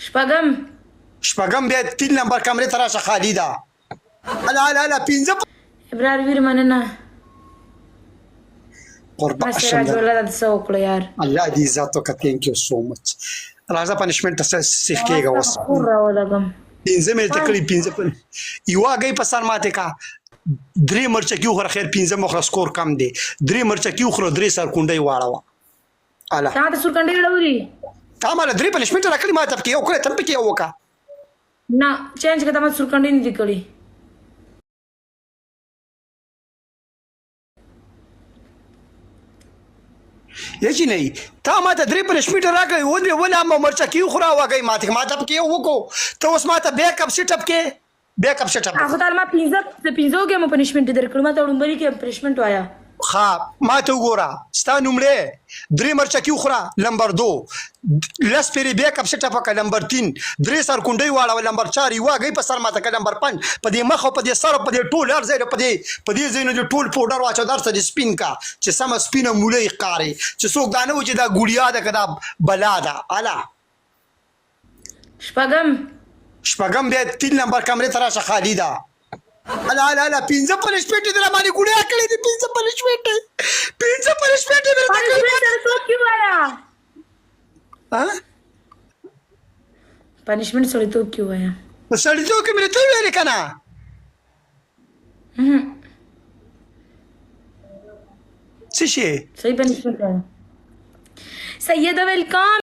شپږم بیا 3 نمبر کمرې ته راشه خالي ده. هله 15 ابرار ویر مننه قربان سراج الله د څه وکړو یار الله دې عزت وکړه. تھینک یو سو مچ. راځه پنشمنټ ته سیخ کېږه اوس. خور راولګم 15 مې کړی 15 یو هغې په سر ماته کا 3 مرچکي وخوره خیر 15 مخه سکور کم دی 3 مرچکي وخوره 3 سر کونډۍ واړوه. اله تا د سور کنډې وړولي تا ماله 3 پنشمنټ راکړي ما ته پکې یو کړی تم پکې یو وکړه نه چینج کړه ما سور کنډې نه دي کړي یجی نه تا ما ته 3 پنشمنټ راکړي و دې ولا ما مرچکي وخوره وګي ما ته پکې یو وکړو ته اوس ما ته بیک اپ سیټ اپ کې بیک اپ سیټ اپ هغه تعالی ما 15 کې مو پنشمنت درکړم ما ته وړمبري کې پنشمنت وایا ها ما ته وګوره ستا نومړې 3 مرچکي وخوره نمبر 2 لس پیری بیک اپ سیټ اپ کا نمبر 3 3 سر کونډۍ واړه نمبر 4 یو هغې په سر ماته کا نمبر 5 په دې مخ او په دې سر په دې ټول هر ځای په دې ځایونو دې ټول پوډر واچو در سره سپین کا چې سم سپینه مولې ښکاري چې څوک دا نه و چې دا ګوړیا ده که دا بلا ده. اله شپږم بیا 3 نمبر کمرې ته راشه خالي ده. هله 15 پنشمنټ دې راباندې ګوړیا کړې دي 15 پنشمنټ دې درته کړې پنشمنت سړیتوب کې وایا په سړیتوب کې مې ته ویلې که نه څه شی صحیح پنشمنت وایا سید ویلکم